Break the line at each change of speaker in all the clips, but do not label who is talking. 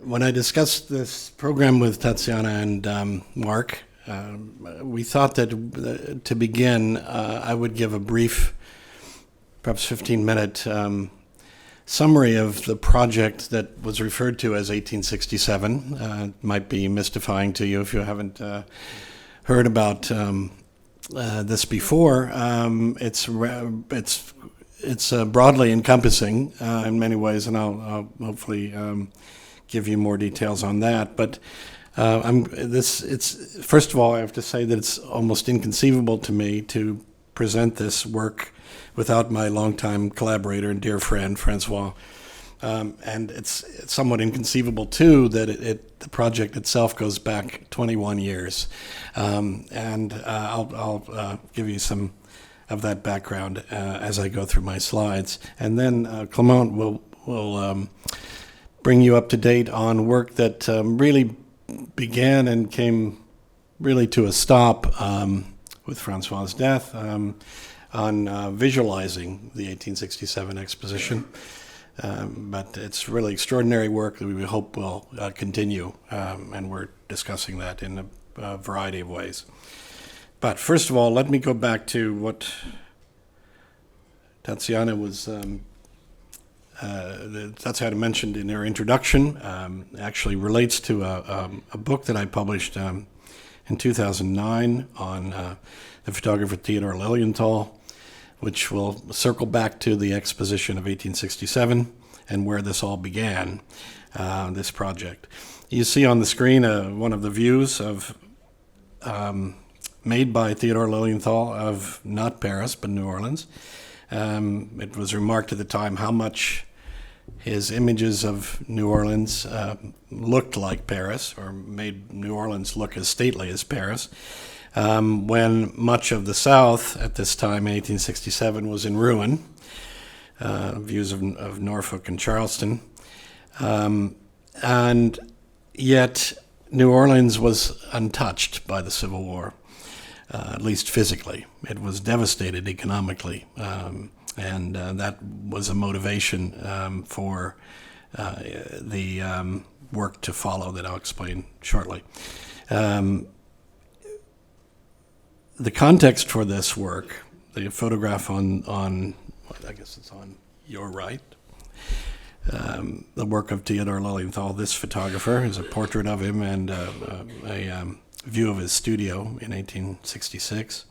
When I discussed this program with Tatiana and Mark, we thought that to begin, I would give a brief, perhaps 15-minute summary of the project that was referred to as 1867. It might be mystifying to you if you haven't heard about this before. It's broadly encompassing in many ways, and I'll hopefully give you more details on that. But it's first of all, I have to say that it's almost inconceivable to me to present this work without my longtime collaborator and dear friend François. And it's somewhat inconceivable too that the project itself goes back 21 years. I'll give you some of that background as I go through my slides, and then Clement will bring you up to date on work that really began and came really to a stop with François' death on visualizing the 1867 exposition. But it's really extraordinary work that we hope will continue, and we're discussing that in a variety of ways. But first of all, let me go back to what Tatiana mentioned in her introduction. Actually relates to a book that I published in 2009 on the photographer Theodore Lilienthal, which will circle back to the exposition of 1867 and where this all began, this project. You see on the screen one of the views of made by Theodore Lilienthal of not Paris, but New Orleans. It was remarked at the time how much his images of New Orleans looked like Paris, or made New Orleans look as stately as Paris, when much of the South at this time in 1867 was in ruin. Views of Norfolk and Charleston. And yet New Orleans was untouched by the Civil War, at least physically. It was devastated economically, and that was a motivation for the work to follow that I'll explain shortly. The context for this work, the photograph on I guess it's on your right, the work of Theodore Lilienthal. This photographer is a portrait of him and a view of his studio in 1866.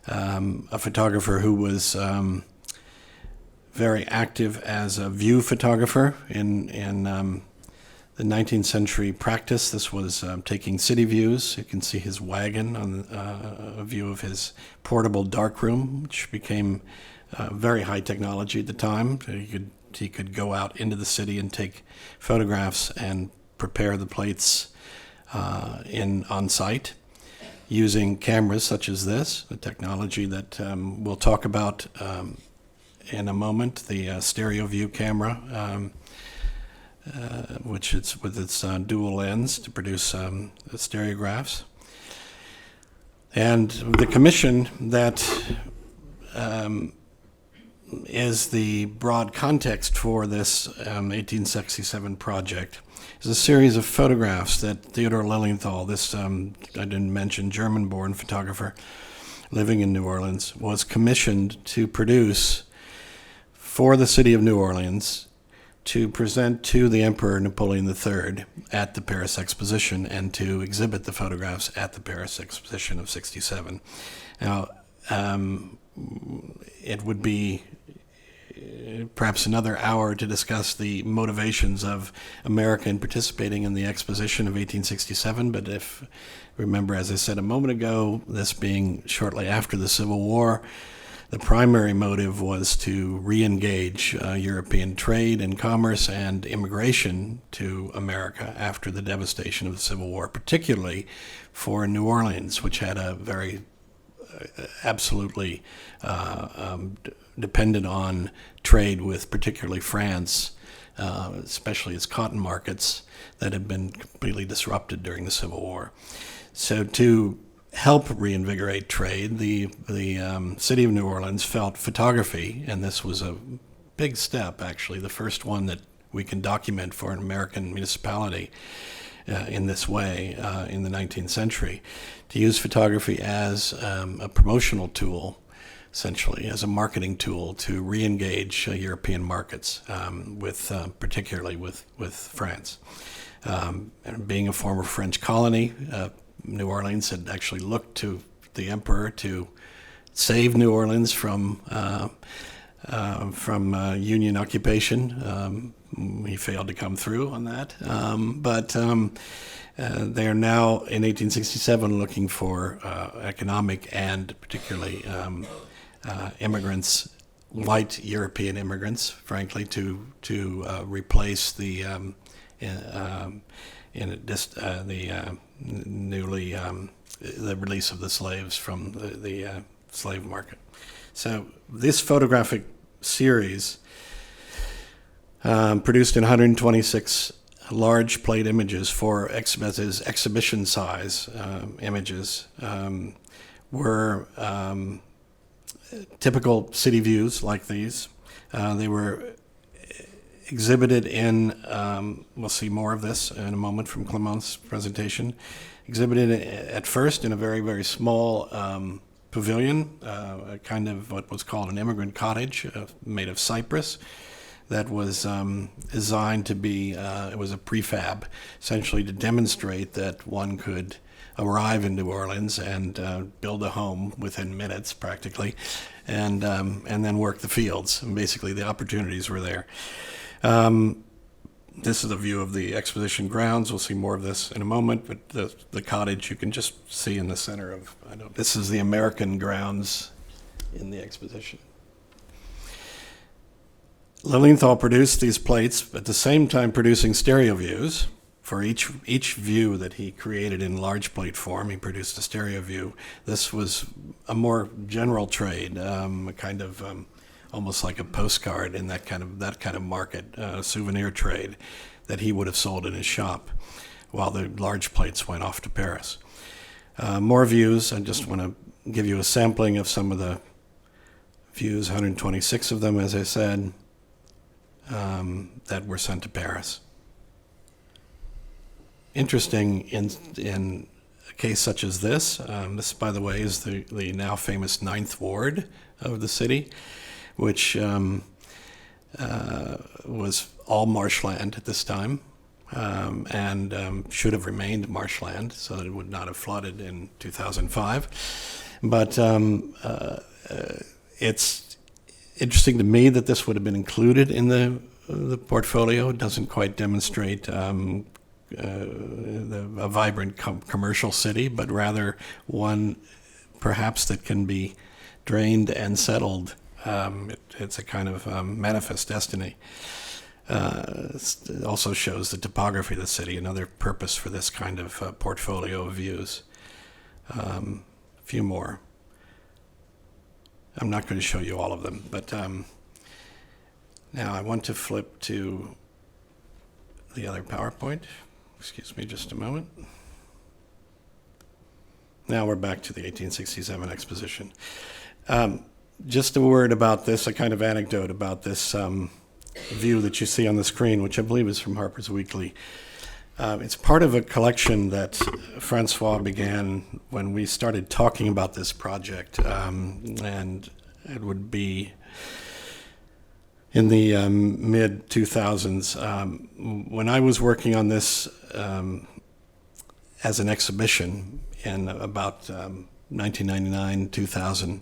A photographer who was very active as a view photographer in the 19th century practice. This was taking city views. You can see his wagon on a view of his portable darkroom, which became very high technology at the time. He could go out into the city and take photographs and prepare the plates on site using cameras such as this, the technology that we'll talk about in a moment, the stereo view camera, which is with its dual lens to produce stereographs. And the commission that is the broad context for this 1867 project is a series of photographs that Theodore Lilienthal, this I didn't mention, German-born photographer living in New Orleans, was commissioned to produce for the city of New Orleans to present to the Emperor Napoleon III at the Paris Exposition and to exhibit the photographs at the Paris Exposition of 67. Now, it would be perhaps another hour to discuss the motivations of America in participating in the exposition of 1867, but remember, as I said a moment ago, this being shortly after the Civil War, the primary motive was to re-engage European trade and commerce and immigration to America after the devastation of the Civil War, particularly for New Orleans, which had a very absolutely depended on trade with particularly France, especially its cotton markets that had been completely disrupted during the Civil War. So to help reinvigorate trade, the city of New Orleans felt photography, and this was a big step, actually, the first one that we can document for an American municipality in this way in the 19th century, to use photography as a promotional tool, essentially as a marketing tool to re-engage European markets, particularly with France. And being a former French colony, New Orleans had actually looked to the emperor to save New Orleans from Union occupation. He failed to come through on that, but they are now in 1867 looking for economic and particularly immigrants, white European immigrants, frankly, to replace the the release of the slaves from the slave market. So this photographic series, produced in 126 large plate images for exhibition size images, were typical city views like these. They were exhibited in, we'll see more of this in a moment from Clement's presentation, exhibited at first in a very, very small pavilion, a kind of what was called an immigrant cottage made of cypress that was designed to be, it was a prefab, essentially to demonstrate that one could arrive in New Orleans and build a home within minutes practically, and then work the fields. And basically the opportunities were there. This is a view of the exposition grounds. We'll see more of this in a moment, but the cottage you can just see in the center of, this is the American grounds in the exposition. Lilienthal produced these plates, at the same time producing stereo views. For each view that he created in large plate form, he produced a stereo view. This was a more general trade, a kind of almost like a postcard in that kind of market, souvenir trade that he would have sold in his shop, while the large plates went off to Paris. More views. I just want to give you a sampling of some of the views, 126 of them, as I said, that were sent to Paris. Interesting in a case such as this. This, by the way, is the now famous 9th Ward of the city, which was all marshland at this time, and should have remained marshland so that it would not have flooded in 2005. But it's interesting to me that this would have been included in the portfolio. It doesn't quite demonstrate a vibrant commercial city, but rather one perhaps that can be drained and settled. It's a kind of manifest destiny. It also shows the topography of the city, another purpose for this kind of portfolio of views. A few more. I'm not going to show you all of them, but now I want to flip to the other PowerPoint. Excuse me just a moment. Now we're back to the 1867 exposition. Just a word about this, a kind of anecdote about this view that you see on the screen, which I believe is from Harper's Weekly. It's part of a collection that François began when we started talking about this project, and it would be in the mid-2000s. When I was working on this as an exhibition in about 1999, 2000,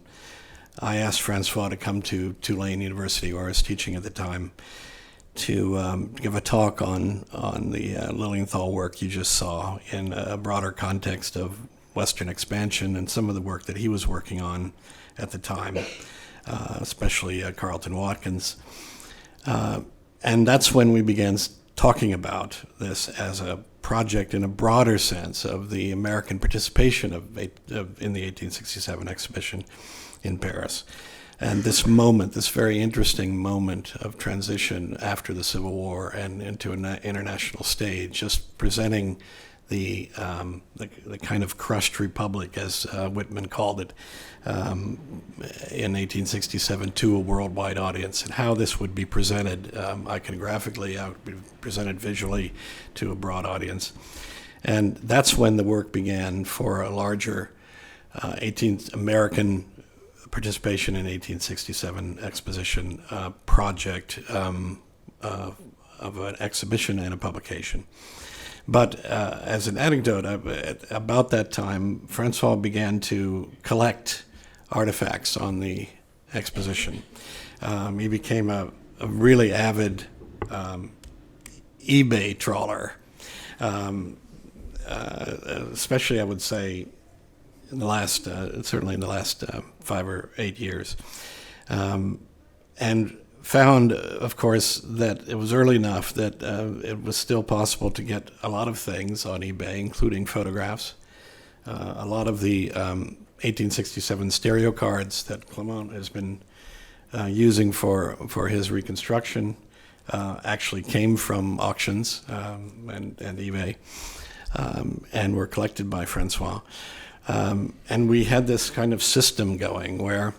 I asked François to come to Tulane University, where I was teaching at the time, to give a talk on the Lilienthal work you just saw in a broader context of Western expansion and some of the work that he was working on at the time, especially Carlton Watkins. And that's when we began talking about this as a project in a broader sense of the American participation in the 1867 exhibition in Paris. And this moment, this very interesting moment of transition after the Civil War and into an international stage, just presenting the kind of crushed republic, as Whitman called it, in 1867 to a worldwide audience, and how this would be presented iconographically, how it would be presented visually to a broad audience. And that's when the work began for a larger American participation in 1867 exposition project of an exhibition and a publication. But as an anecdote, about that time, François began to collect artifacts on the exposition. He became a really avid eBay trawler, especially, I would say, in the last, certainly in the last 5 or 8 years. And found, of course, that it was early enough that it was still possible to get a lot of things on eBay, including photographs. A lot of the 1867 stereo cards that Clement has been using for his reconstruction actually came from auctions and eBay, and were collected by François. And we had this kind of system going where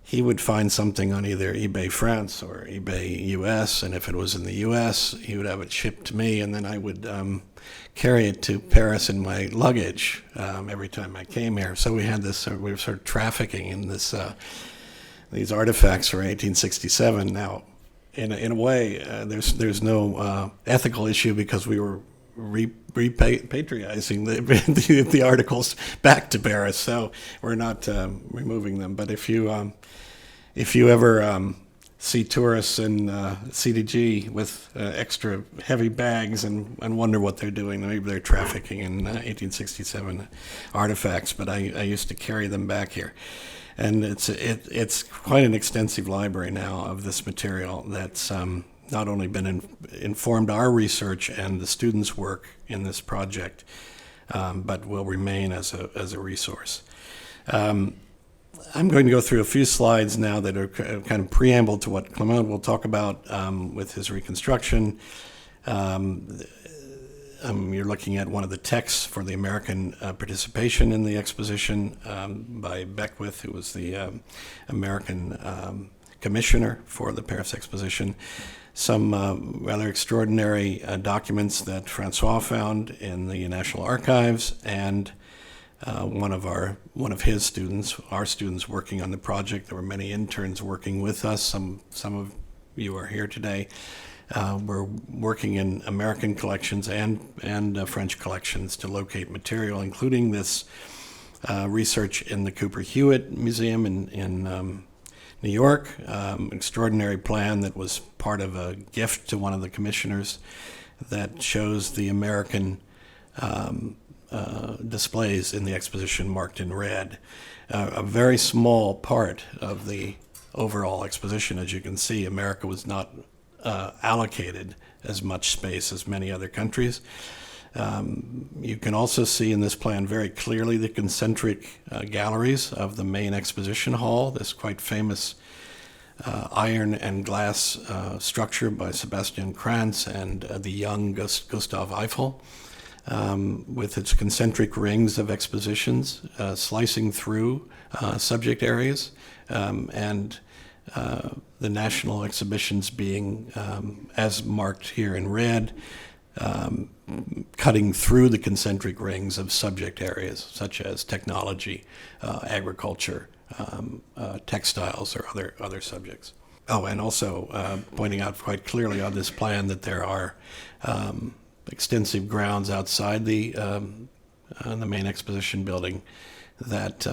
he would find something on either eBay France or eBay US, and if it was in the US, he would have it shipped to me, and then I would carry it to Paris in my luggage every time I came here. So we had this, we were sort of trafficking in this these artifacts for 1867. Now, in a way, there's no ethical issue because we were repatriating the articles back to Paris, so we're not removing them. But if you ever see tourists in CDG with extra heavy bags and wonder what they're doing, maybe they're trafficking in 1867 artifacts. But I used to carry them back here, and it's quite an extensive library now of this material that's not only been informed our research and the students' work in this project, but will remain as a resource. I'm going to go through a few slides now that are kind of preamble to what Clement will talk about with his reconstruction. You're looking at one of the texts for the American participation in the exposition by Beckwith, who was the American commissioner for the Paris Exposition. Some rather extraordinary documents that François found in the National Archives, and one of his students, our students working on the project. There were many interns working with us. Some of you are here today. We're working in American collections and French collections to locate material, including this research in the Cooper Hewitt Museum in New York, extraordinary plan that was part of a gift to one of the commissioners that shows the American displays in the exposition marked in red. A very small part of the overall exposition. As you can see, America was not allocated as much space as many other countries. You can also see in this plan very clearly the concentric galleries of the main exposition hall, this quite famous iron and glass structure by Sebastian Krantz and the young Gustav Eiffel, with its concentric rings of expositions slicing through subject areas, and the national exhibitions being, as marked here in red, cutting through the concentric rings of subject areas such as technology, agriculture, textiles, or other subjects. Oh, and also pointing out quite clearly on this plan that there are extensive grounds outside the main exposition building that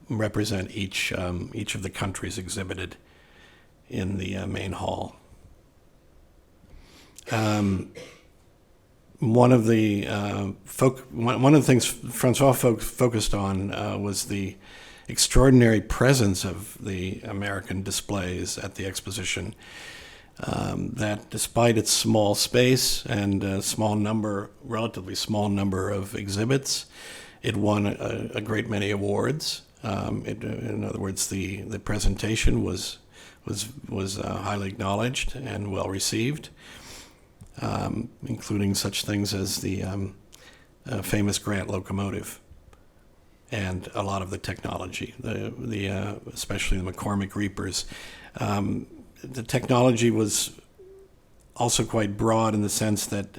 represent each of the countries exhibited in the main hall. One of the things François focused on was the extraordinary presence of the American displays at the exposition. That despite its small space and relatively small number of exhibits, it won a great many awards. In other words, the presentation was highly acknowledged and well received. including such things as the famous Grant locomotive and a lot of the technology, especially the McCormick reapers. The technology was also quite broad in the sense that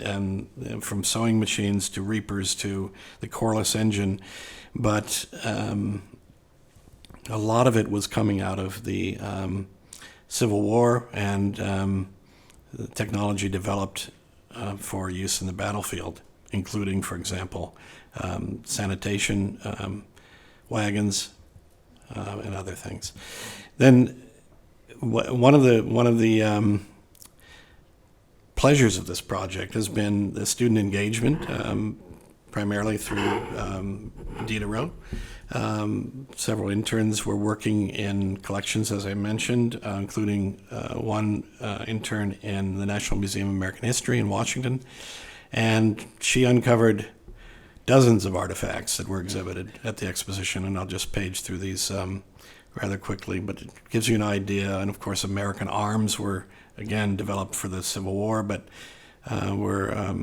from sewing machines to reapers to the coreless engine, but a lot of it was coming out of the Civil War, and the technology developed for use in the battlefield, including, for example, sanitation wagons and other things. Then one of the pleasures of this project has been the student engagement, primarily through Diderot. Several interns were working in collections, as I mentioned, including one intern in the National Museum of American History in Washington. And she uncovered dozens of artifacts that were exhibited at the exposition, and I'll just page through these rather quickly, but it gives you an idea. And of course, American arms were, again, developed for the Civil War, but were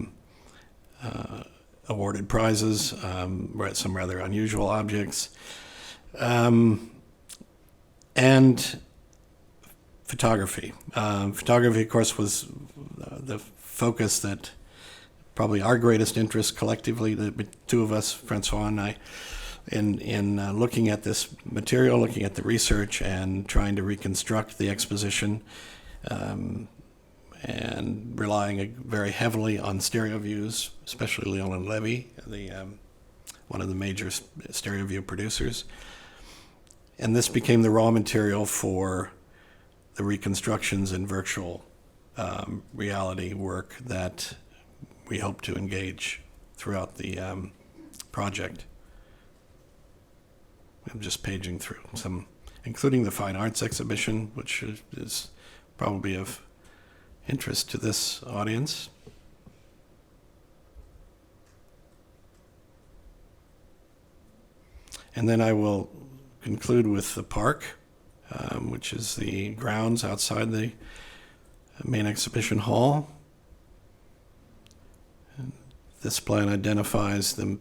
awarded prizes, some rather unusual objects. And photography. Photography, of course, was the focus that probably our greatest interest collectively, the two of us, François and I, in looking at this material, looking at the research, and trying to reconstruct the exposition, and relying very heavily on stereo views, especially Leon Levy, one of the major stereo view producers. And this became the raw material for the reconstructions and virtual reality work that we hope to engage throughout the project. I'm just paging through some, including the Fine Arts exhibition, which is probably of interest to this audience. And then I will conclude with the park, which is the grounds outside the main exhibition hall. And this plan identifies the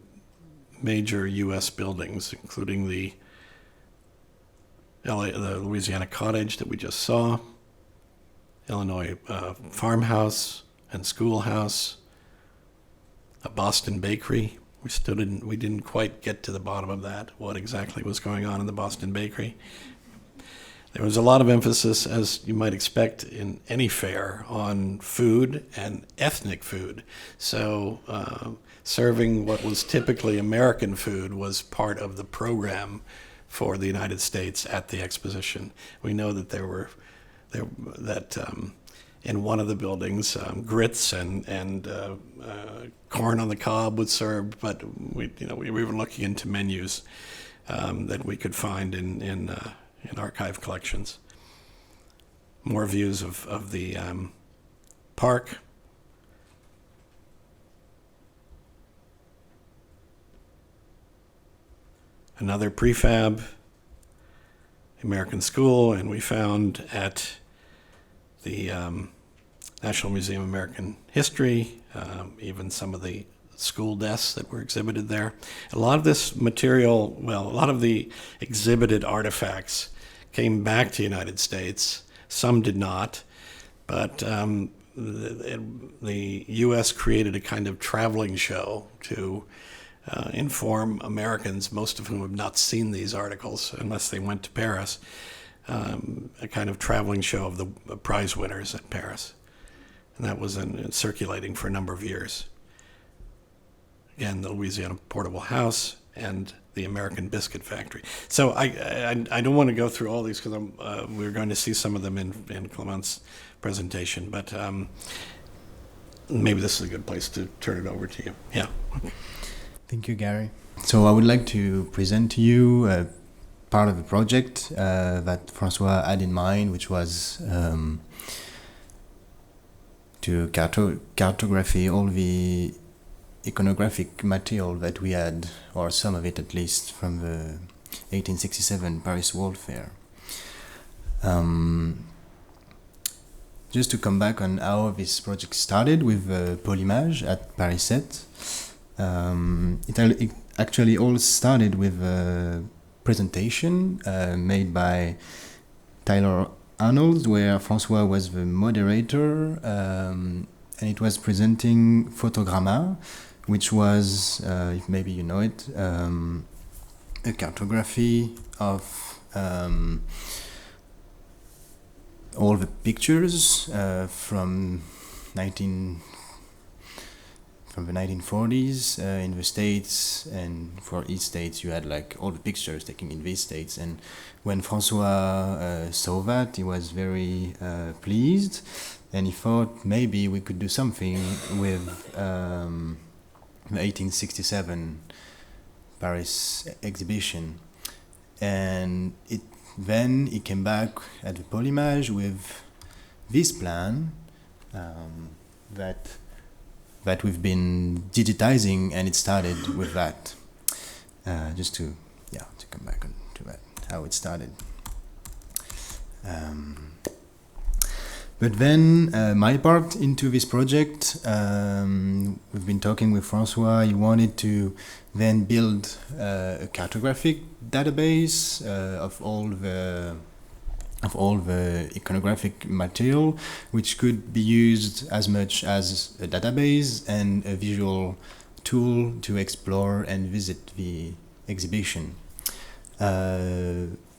major U.S. buildings, including the Louisiana cottage that we just saw, Illinois farmhouse and schoolhouse, a Boston bakery. We didn't quite get to the bottom of that, what exactly was going on in the Boston bakery. There was a lot of emphasis, as you might expect in any fair, on food and ethnic food. So serving what was typically American food was part of the program for the United States at the exposition. We know that in one of the buildings, grits and corn on the cob was served, but we were looking into menus that we could find in archive collections. More views of the park. Another prefab, American School, and we found at the National Museum of American History, even some of the school desks that were exhibited there. A lot of this material, a lot of the exhibited artifacts came back to the United States. Some did not, but the U.S. created a kind of traveling show to inform Americans, most of whom have not seen these articles unless they went to Paris, a kind of traveling show of the prize winners at Paris. And that was circulating for a number of years. Again, the Louisiana Portable House and the American Biscuit Factory. So I don't want to go through all these because we're going to see some of them in Clement's presentation, but maybe this is a good place to turn it over to you. Yeah.
Thank you, Gary. So I would like to present to you part of the project that François had in mind, which was to cartography all the iconographic material that we had, or some of it at least, from the 1867 Paris World Fair. just to come back on how this project started with Polymage at Paris 7. It actually all started with a presentation made by Tyler Arnold, where François was the moderator, and it was presenting Photogramma, which was, if maybe you know it, a cartography of all the pictures from the 1940s in the States, and for each state you had like all the pictures taken in these states. And when François saw that, he was very pleased, and he thought maybe we could do something with the 1867 Paris exhibition. And then he came back at the Polymage with this plan that we've been digitizing, and it started with that. Just to come back to that, how it started. But then my part into this project, we've been talking with François. He wanted to then build a cartographic database of all the iconographic material, which could be used as much as a database and a visual tool to explore and visit the exhibition.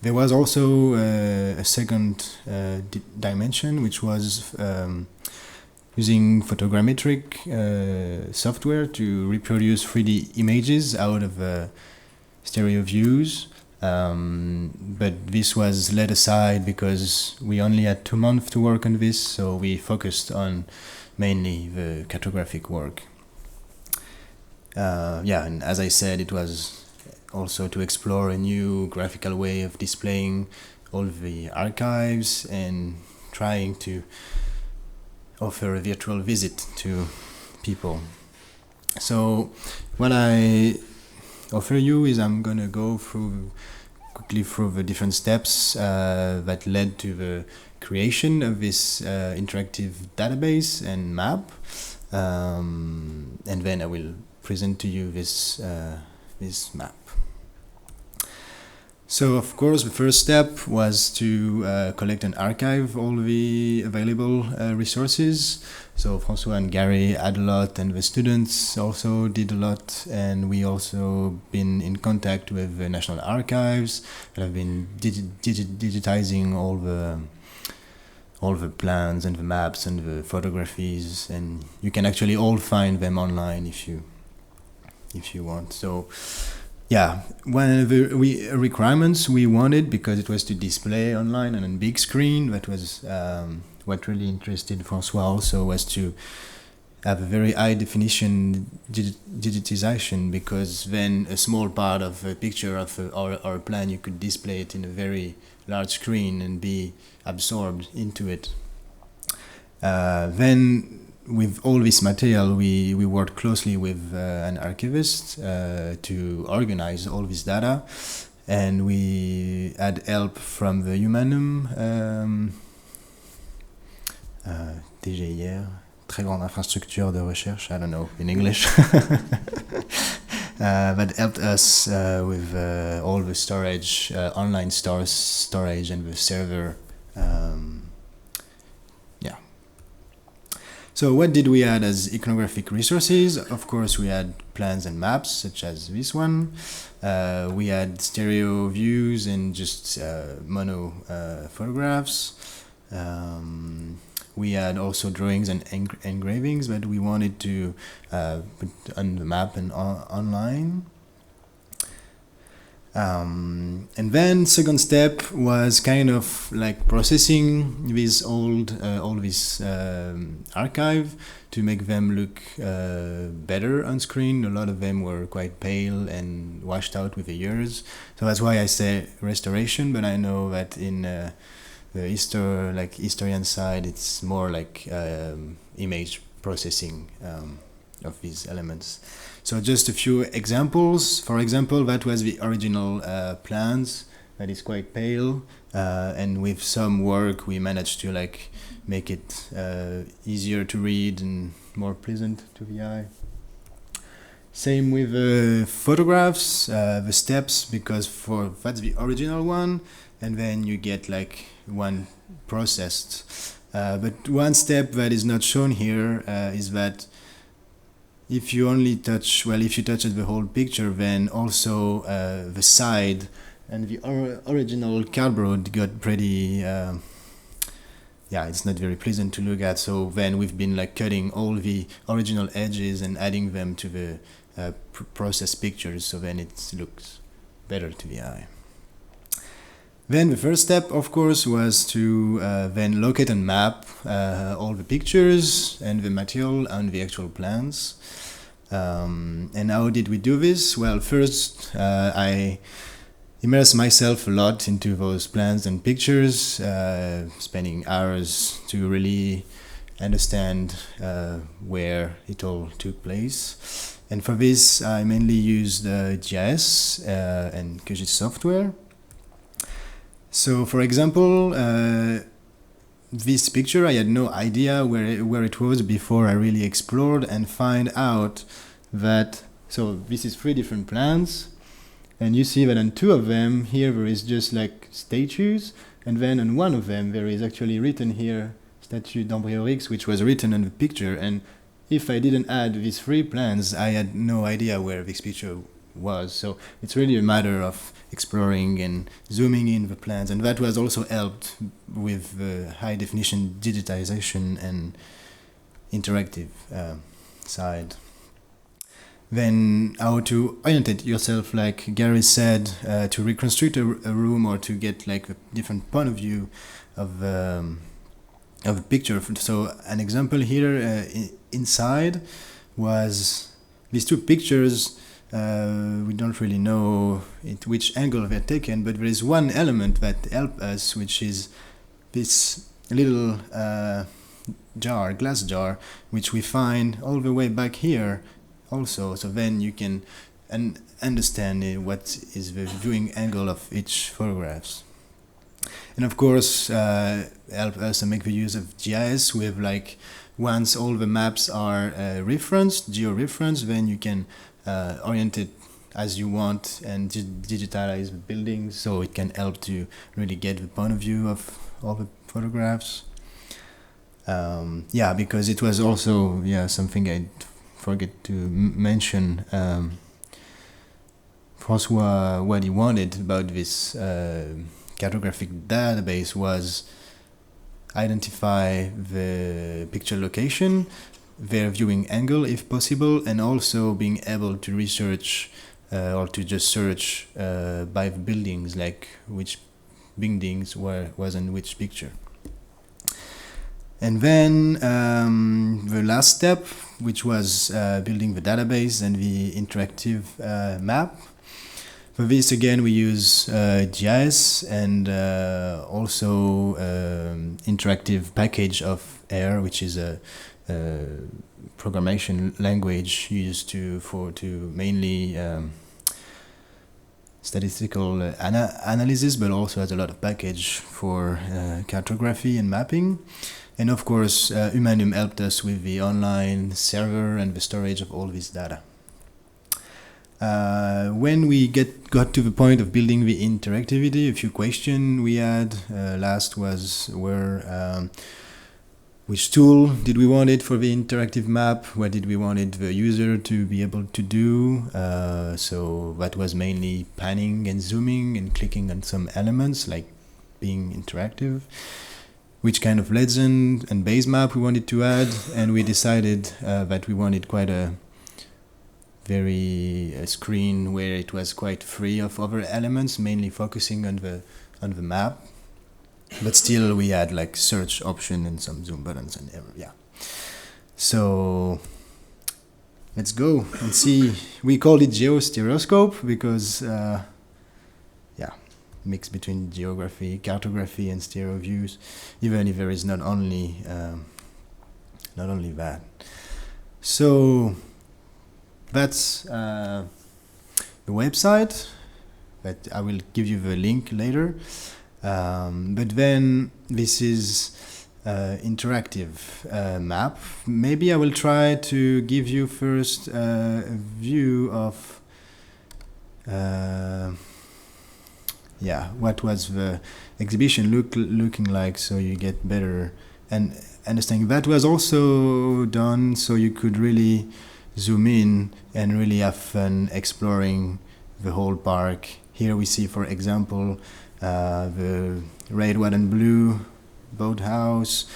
There was also a second dimension, which was using photogrammetric software to reproduce 3D images out of stereo views. But this was let aside because we only had 2 months to work on this, so we focused on mainly the cartographic work. And as I said, it was also to explore a new graphical way of displaying all the archives and trying to offer a virtual visit to people. So what I offer you is I'm gonna go quickly through the different steps that led to the creation of this interactive database and map, and then I will present to you this map. So of course the first step was to collect and archive all the available resources. So François and Gary had a lot, and the students also did a lot, and we also been in contact with the National Archives that have been digitizing all the plans and the maps and the photographies, and you can actually all find them online if you want. So one of the requirements we wanted, because it was to display online on a big screen, that was what really interested François also, was to have a very high definition digitization, because then a small part of a picture of our plan, you could display it in a very large screen and be absorbed into it. Then with all this material, we worked closely with an archivist to organize all this data, and we had help from the Humanum, TGIR, très grande infrastructure de recherche, I don't know in English, that helped us with all the storage, online storage and the server. So what did we add as iconographic resources? Of course, we had plans and maps, such as this one. We had stereo views and just mono photographs. We had also drawings and engravings that we wanted to put on the map and online. And then second step was kind of like processing these all this archive to make them look better on screen. A lot of them were quite pale and washed out with the years, so that's why I say restoration. But I know that in the historian side, it's more like image processing of these elements. So just a few examples. For example, that was the original plans that is quite pale, and with some work we managed to like make it easier to read and more pleasant to the eye. Same with photographs, the steps, because that's the original one, and then you get like one processed. But one step that is not shown here is that if you touch at the whole picture, then also the side and the original cardboard got pretty, it's not very pleasant to look at. So then we've been like cutting all the original edges and adding them to the processed pictures, so then it looks better to the eye. Then the first step, of course, was to then locate and map all the pictures and the material and the actual plans. And how did we do this? Well, first I immersed myself a lot into those plans and pictures, spending hours to really understand where it all took place. And for this, I mainly used GIS and QGIS software. So, for example, this picture, I had no idea where it was before I really explored and find out that, so this is 3 different plans, and you see that on 2 of them, here there is just like statues, and then on 1 of them there is actually written here, statue d'Ambriorix, which was written on the picture, and if I didn't add these 3 plans, I had no idea where this picture was. So it's really a matter of exploring and zooming in the plans, and that was also helped with the high definition digitization and interactive side. Then how to orientate yourself, like Gary said, to reconstruct a room or to get like a different point of view of a picture. So an example here inside was these 2 pictures. We don't really know at which angle they're taken, but there is one element that helps us, which is this little glass jar, which we find all the way back here also. So then you can understand what is the viewing angle of each photographs. And of course, help us to make the use of GIS with like, once all the maps are referenced, geo-referenced, then you can orient it as you want and digitalize the buildings, so it can help to really get the point of view of all the photographs. Because it was also something I forget to mention. François, what he wanted about this cartographic database was identify the picture location, their viewing angle if possible, and also being able to research or to just search by the buildings, like which buildings was in which picture. And then the last step, which was building the database and the interactive map. For this, again, we use GIS and also interactive package of R, which is a programmation language used to mainly statistical analysis, but also has a lot of package for cartography and mapping. And of course, Humanum helped us with the online server and the storage of all this data. When we got to the point of building the interactivity, a few questions we had last was which tool did we want it for the interactive map? What did we want the user to be able to do? So that was mainly panning and zooming and clicking on some elements, like being interactive. Which kind of legend and base map we wanted to add, and we decided that we wanted quite a screen where it was quite free of other elements, mainly focusing on the map. But still, we had like search option and some zoom buttons and So let's go and see. We called it geostereoscope because mix between geography, cartography, and stereo views, even if there is not only that. So that's the website. but I will give you the link later. But then this is interactive map. Maybe I will try to give you first a view of what was the exhibition looking like, so you get better and understanding. That was also done so you could really zoom in and really have fun exploring the whole park. Here we see, for example, the red, white and blue boathouse,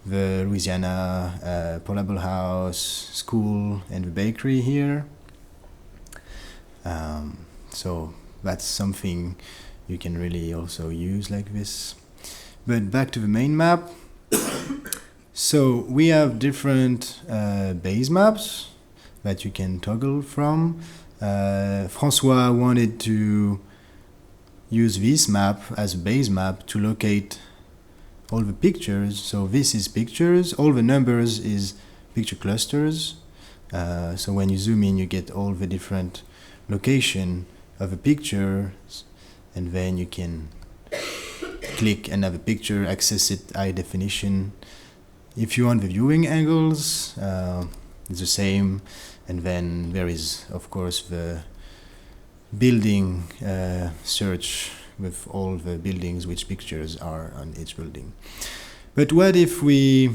the Louisiana portable house, school, and the bakery here. So that's something you can really also use like this. But back to the main map. So we have different base maps that you can toggle from. François wanted to use this map as a base map to locate all the pictures. So this is pictures, all the numbers is picture clusters. So when you zoom in, you get all the different location of the pictures, and then you can click and have a picture, access it high definition. If you want the viewing angles, it's the same. And then there is, of course, the building search with all the buildings, which pictures are on each building. But what if we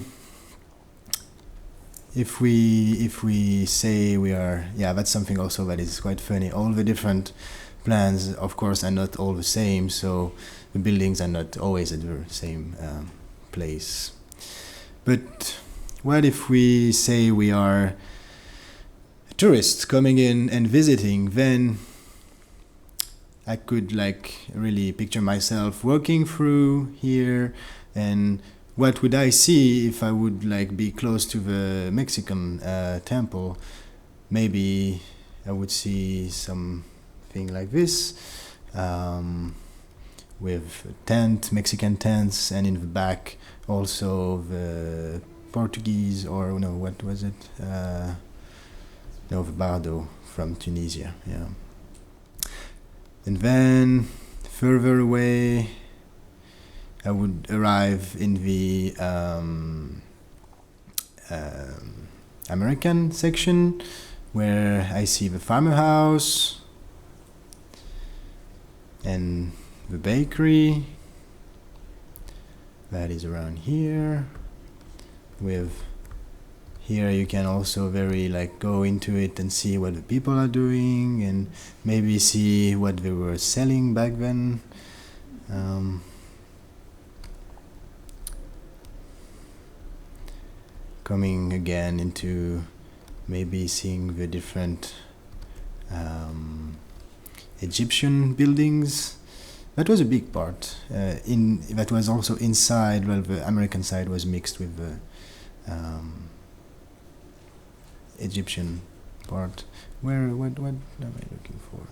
say we are, that's something also that is quite funny. All the different plans, of course, are not all the same, so the buildings are not always at the same place. But what if we say we are tourists coming in and visiting? Then I could really picture myself walking through here, and what would I see if I would be close to the Mexican temple? Maybe I would see something like this, with Mexican tents, and in the back also the Portuguese, or no, what was it? The Bardo from Tunisia, yeah. And then further away, I would arrive in the American section, where I see the farmhouse and the bakery that is around here. With here you can also very go into it and see what the people are doing, and maybe see what they were selling back then. Coming again into maybe seeing the different Egyptian buildings. That was a big part. That was also inside. Well, the American side was mixed with the Egyptian part. What am I looking for?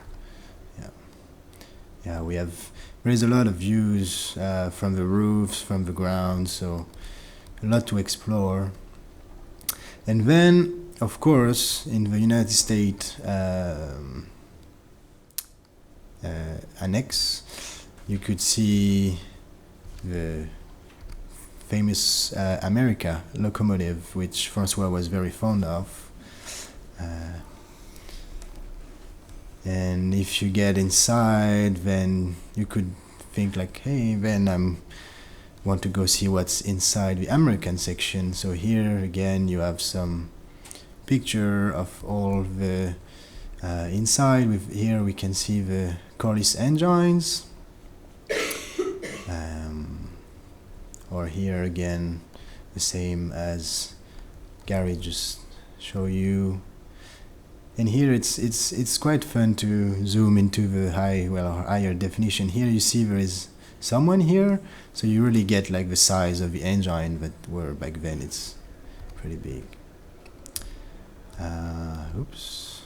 Yeah. There is a lot of views from the roofs, from the ground, so a lot to explore. And then, of course, in the United States annex, you could see the famous America locomotive, which François was very fond of. And if you get inside, then you could think hey, then I want to go see what's inside the American section. So here again you have some picture of all the inside. Here we can see the Corliss engines, or here again the same as Gary just showed you. And here it's quite fun to zoom into the higher definition. Here you see there is someone here, so you really get the size of the engine that were back then. It's pretty big. Oops.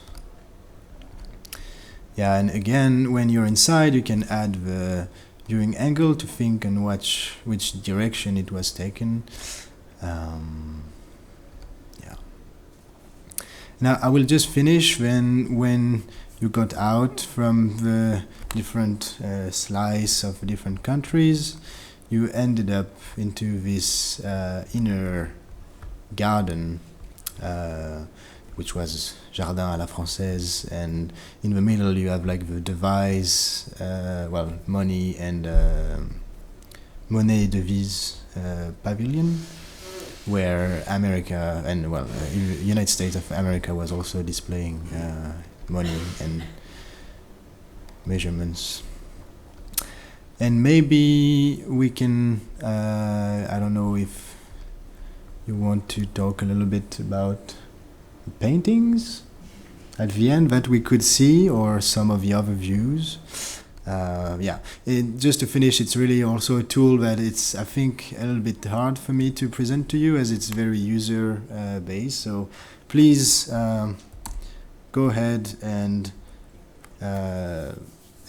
Yeah, and again, when you're inside, you can add the viewing angle to think and watch which direction it was taken. Yeah. Now I will just finish when you got out from the different slice of different countries, you ended up into this inner garden, which was Jardin à la Française, and in the middle you have like the devise, money and monnaie devise pavilion, where America and United States of America was also displaying money and measurements. And maybe we can, I don't know if you want to talk a little bit about paintings at the end that we could see, or some of the other views. Just to finish, it's really also a tool that it's, I think, a little bit hard for me to present to you as it's very user based. So please go ahead and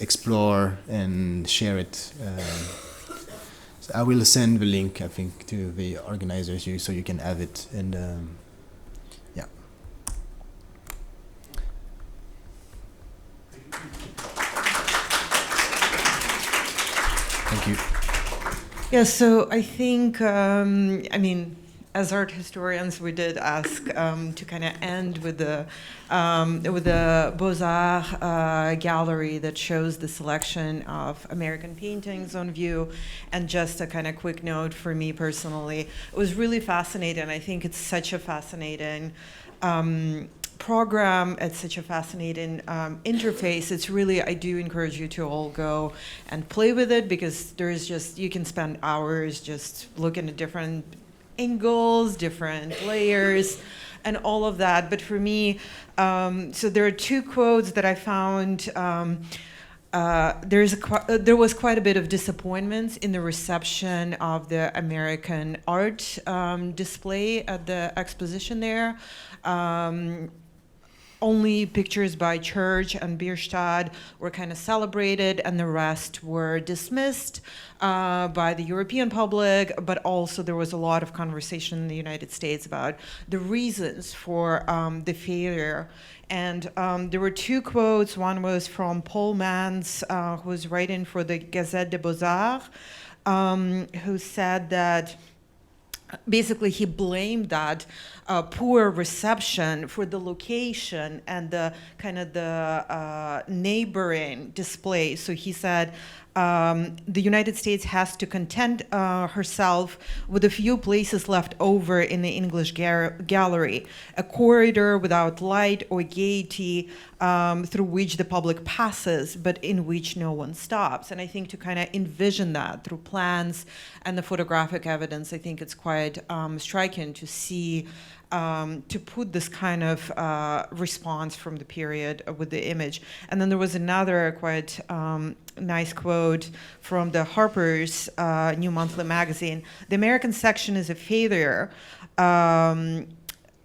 explore and share it. So I will send the link, I think, to the organizers so you can have it. And Thank you.
Yeah, so I think, as art historians, we did ask to kind of end with the Beaux-Arts gallery that shows the selection of American paintings on view. And just a kind of quick note for me personally, it was really fascinating. I think it's such a fascinating program. It's such a fascinating interface. It's really, I do encourage you to all go and play with it, because there's just, you can spend hours just looking at different angles, different layers, and all of that. But for me, so there are two quotes that I found. There was quite a bit of disappointment in the reception of the American art display at the exposition there. Only pictures by Church and Bierstadt were kind of celebrated, and the rest were dismissed by the European public, but also there was a lot of conversation in the United States about the reasons for the failure. And there were two quotes. One was from Paul Mans, who was writing for the Gazette des Beaux-Arts, who said that basically he blamed that poor reception for the location and the kind of the neighboring display. So he said the United States has to content herself with a few places left over in the English gallery, a corridor without light or gaiety through which the public passes, but in which no one stops. And I think to kind of envision that through plans and the photographic evidence, I think it's quite striking to see, to put this kind of response from the period with the image. And then there was another quite nice quote from the Harper's New Monthly Magazine. The American section is a failure,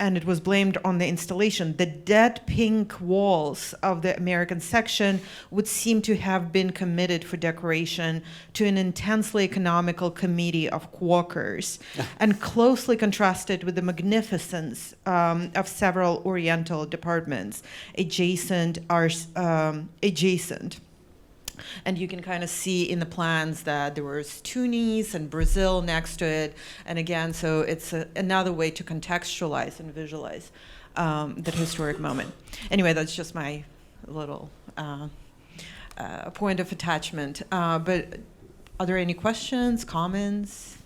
and it was blamed on the installation. The dead pink walls of the American section would seem to have been committed for decoration to an intensely economical committee of quackers, and closely contrasted with the magnificence of several Oriental departments adjacent. And you can kind of see in the plans that there was Tunis and Brazil next to it. And again, so it's another way to contextualize and visualize that historic moment. Anyway, that's just my little point of attachment. But are there any questions, comments?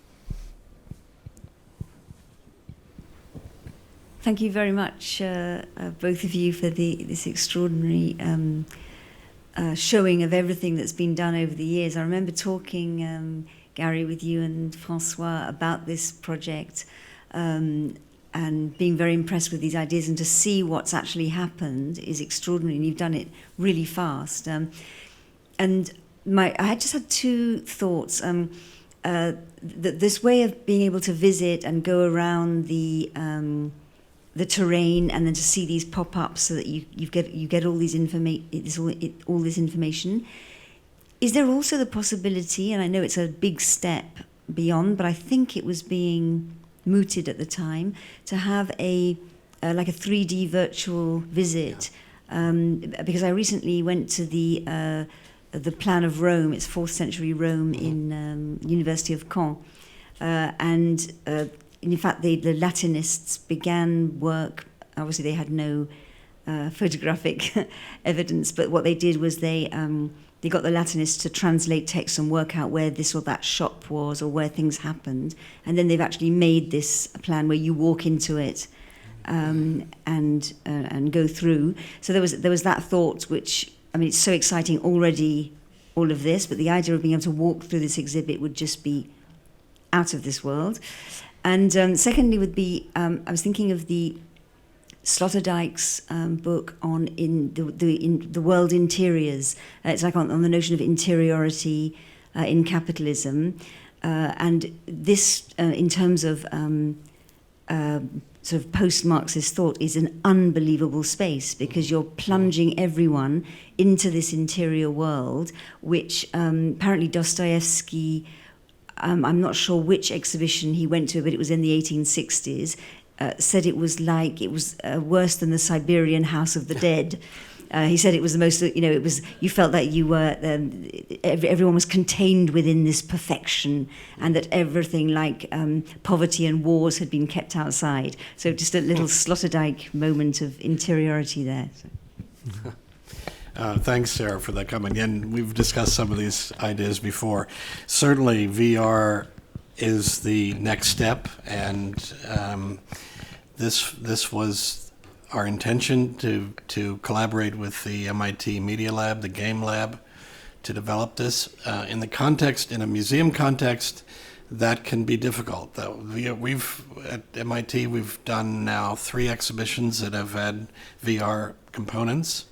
Thank you very much, both of you, for this extraordinary showing of everything that's been done over the years. I remember talking, Gary, with you and François about this project, and being very impressed with these ideas, and to see what's actually happened is extraordinary, and you've done it really fast. I just had two thoughts. This way of being able to visit and go around the terrain, and then to see these pop-ups so that you get all these all this information. Is there also the possibility, and I know it's a big step beyond, but I think it was being mooted at the time, to have like a 3D virtual visit because I recently went to the plan of Rome. It's 4th century Rome in University of Caen, and in fact the Latinists began work. Obviously, they had no photographic evidence, but what they did was they got the Latinists to translate text and work out where this or that shop was or where things happened, and then they've actually made this plan where you walk into it and go through. So there was that thought, which, I mean, it's so exciting already, all of this, but the idea of being able to walk through this exhibit would just be out of this world. And secondly would be, I was thinking of the Sloterdijk's book on in the world interiors. It's like on the notion of interiority in capitalism, and this in terms of sort of post-Marxist thought is an unbelievable space, because you're plunging everyone into this interior world, which apparently Dostoevsky, I'm not sure which exhibition he went to, but it was in the 1860s, said it was worse than the Siberian House of the Dead. He said it was the most, it was, you felt that you were, everyone was contained within this perfection, and that everything like poverty and wars had been kept outside. So just a little Sloterdijk moment of interiority there.
Thanks, Sarah, for that comment. And we've discussed some of these ideas before. Certainly, VR is the next step, and this was our intention to collaborate with the MIT Media Lab, the Game Lab, to develop this. In a museum context, that can be difficult, though. We've at MIT, we've done now 3 exhibitions that have had VR components.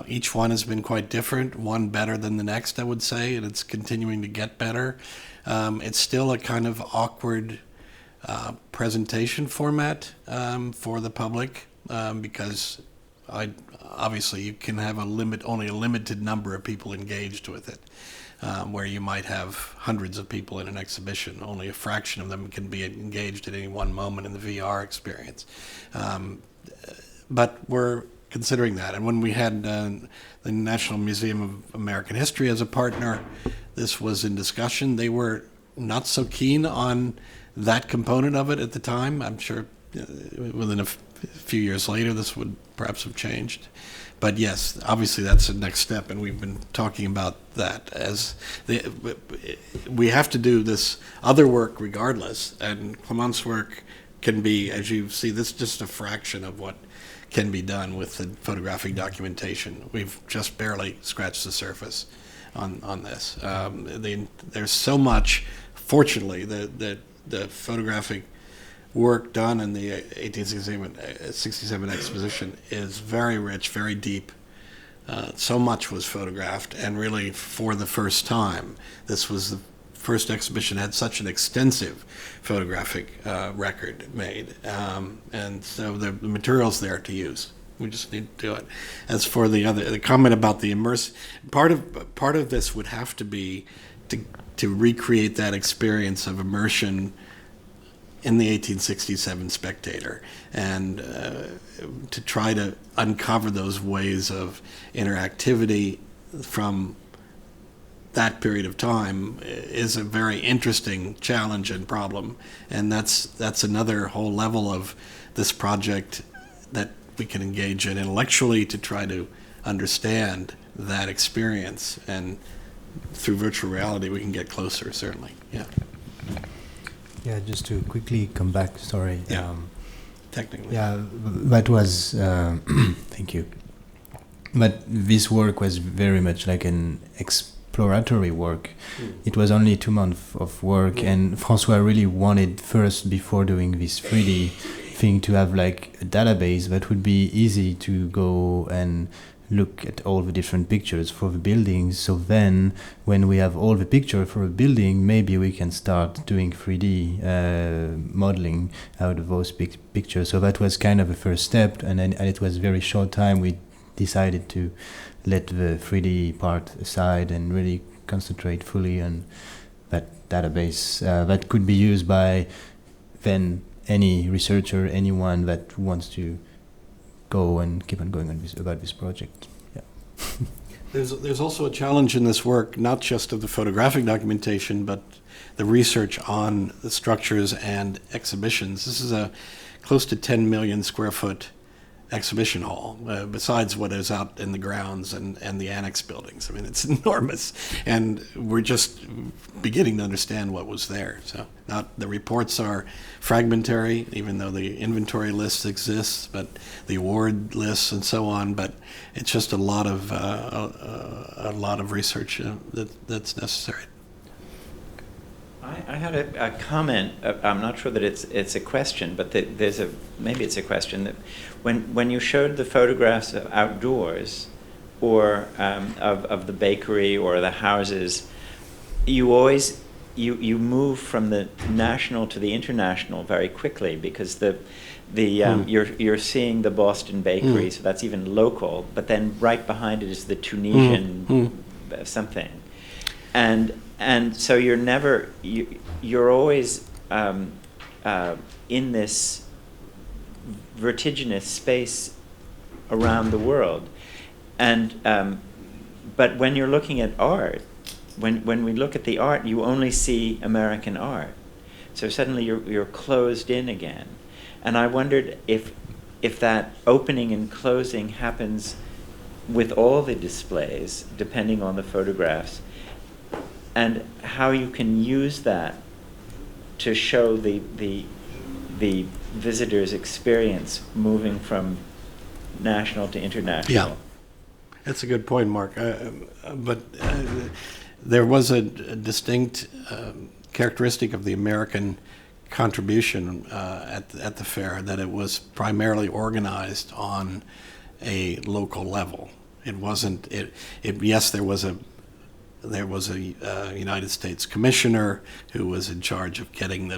Each one has been quite different, one better than the next, I would say, and it's continuing to get better. It's still a kind of awkward presentation format for the public, because obviously you can have only a limited number of people engaged with it, where you might have hundreds of people in an exhibition. Only a fraction of them can be engaged at any one moment in the VR experience. But we're considering that. And when we had the National Museum of American History as a partner, this was in discussion. They were not so keen on that component of it at the time. I'm sure within a few years later this would perhaps have changed. But yes, obviously that's the next step, and we've been talking about that as we have to do this other work regardless, and Clément's work can be, as you see, this is just a fraction of what can be done with the photographic documentation. We've just barely scratched the surface on this. There's so much. Fortunately, the photographic work done in the 1867 exposition is very rich, very deep. So much was photographed, and really for the first time, this was the first exhibition had such an extensive photographic record made, and so the material's there to use. We just need to do it. As for the comment about the part of this would have to be to recreate that experience of immersion in the 1867 Spectator, and to try to uncover those ways of interactivity from that period of time is a very interesting challenge and problem, and that's another whole level of this project that we can engage in intellectually to try to understand that experience, and through virtual reality we can get closer, certainly.
Yeah, just to quickly come back, sorry.
Technically.
Yeah, that was, thank you. But this work was very much like an exploratory work. It was only 2 months of work, and François really wanted first, before doing this 3D thing, to have like a database that would be easy to go and look at all the different pictures for the buildings. So then when we have all the picture for a building, maybe we can start doing 3D modeling out of those pictures. So that was kind of the first step, and then it was very short time we decided to let the 3D part aside and really concentrate fully on that database that could be used by then any researcher, anyone that wants to go and keep on going on about this project. Yeah.
There's also a challenge in this work, not just of the photographic documentation, but the research on the structures and exhibitions. This is a close to 10 million square foot exhibition hall, besides what is out in the grounds and the annex buildings. I mean, it's enormous, and we're just beginning to understand what was there. So, the reports are fragmentary, even though the inventory list exists, but the award lists and so on. But it's just a lot of research that's necessary.
I had a comment. I'm not sure that it's a question, but maybe it's a question that when you showed the photographs of outdoors, or of the bakery or the houses, you always you move from the national to the international very quickly, because you're seeing the Boston bakery, so that's even local. But then right behind it is the Tunisian something, and so you're always in this vertiginous space around the world, and but when you're looking at art, when we look at the art, you only see American art, so suddenly you're closed in again, and I wondered if that opening and closing happens with all the displays, depending on the photographs, and how you can use that to show the visitor's experience moving from national to international.
Yeah, that's a good point, Mark. But there was a distinct characteristic of the American contribution at the fair, that it was primarily organized on a local level. It wasn't. Yes, there was a United States commissioner who was in charge of getting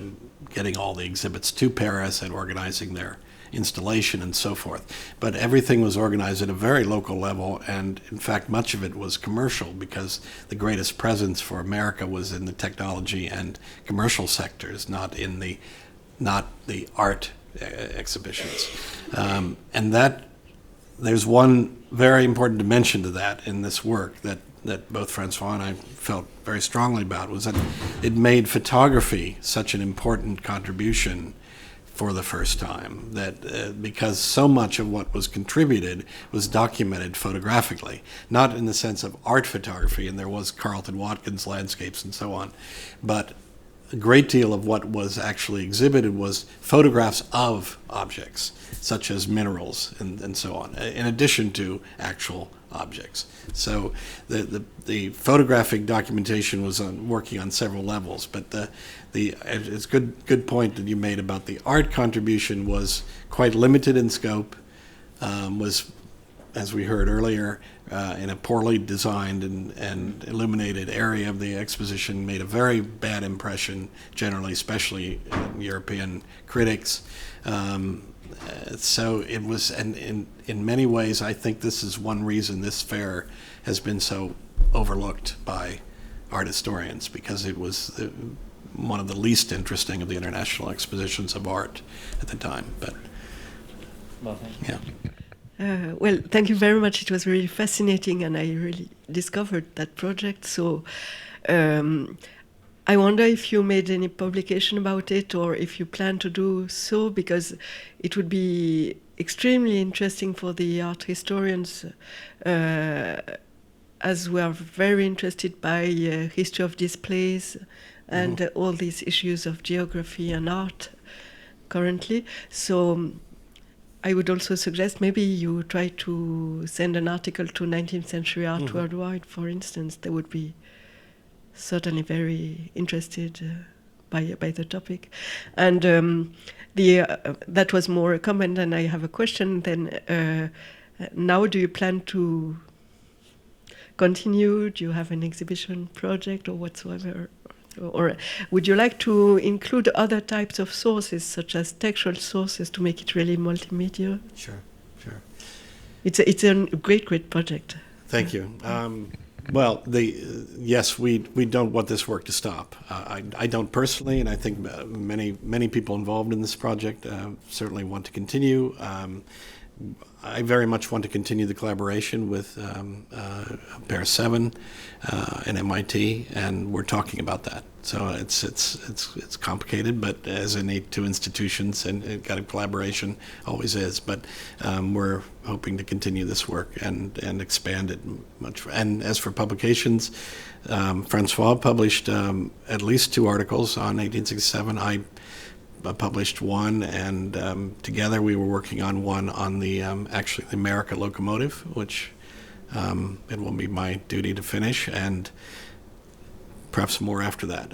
all the exhibits to Paris and organizing their installation and so forth. But everything was organized at a very local level, and in fact much of it was commercial, because the greatest presence for America was in the technology and commercial sectors, not the art exhibitions. And that there's one very important dimension to that in this work that both François and I felt very strongly about, was that it made photography such an important contribution for the first time, that because so much of what was contributed was documented photographically, not in the sense of art photography, and there was Carlton Watkins landscapes and so on, but a great deal of what was actually exhibited was photographs of objects, such as minerals and so on, in addition to actual objects. So the photographic documentation was working on several levels, but it's good point that you made about the art contribution was quite limited in scope, was, as we heard earlier, in a poorly designed and illuminated area of the exposition, made a very bad impression generally, especially in European critics. So it was, and in many ways, I think this is one reason this fair has been so overlooked by art historians, because it was one of the least interesting of the international expositions of art at the time. But
Well, thank you.
yeah.
Well, thank you very much. It was really fascinating, and I really discovered that project. So I wonder if you made any publication about it, or if you plan to do so, because it would be extremely interesting for the art historians, as we are very interested by history of displays and all these issues of geography and art currently. So I would also suggest maybe you try to send an article to 19th century art worldwide, for instance. They would be certainly very interested by the topic. And that was more a comment, and I have a question then. Now, do you plan to continue? Do you have an exhibition project or whatsoever? Or would you like to include other types of sources, such as textual sources, to make it really multimedia?
Sure.
It's a great project.
Thank you. Well, yes, we don't want this work to stop. I don't personally, and I think many people involved in this project certainly want to continue. I very much want to continue the collaboration with Paris 7 and MIT, and we're talking about that. So it's complicated, but as in two institutions, and kind of collaboration always is. But we're hoping to continue this work and expand it much. And as for publications, François published at least 2 articles on 1867. I published one, and together we were working on one on the actually the America locomotive, which it will be my duty to finish, and perhaps more after that.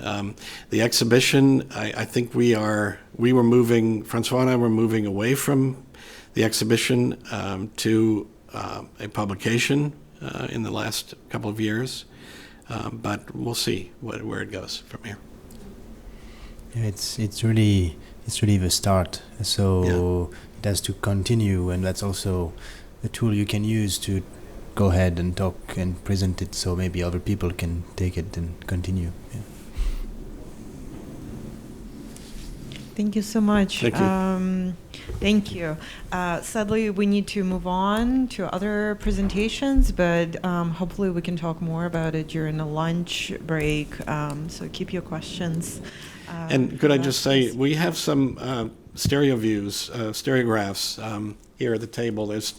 The exhibition, I think François and I were moving away from the exhibition to a publication in the last couple of years, but we'll see where it goes from here.
Yeah, it's really the start. So it has to continue, and that's also a tool you can use to go ahead and talk and present it, so maybe other people can take it and continue. Yeah.
Thank you so much.
Thank you.
Thank you. Sadly, we need to move on to other presentations, but hopefully we can talk more about it during the lunch break. So keep your questions.
And could I just say, we have some stereographs here at the table. There's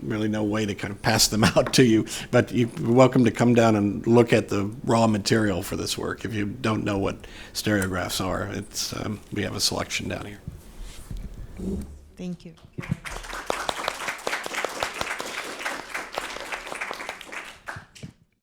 really no way to kind of pass them out to you, but you're welcome to come down and look at the raw material for this work. If you don't know what stereographs are, we have a selection down here.
Thank you.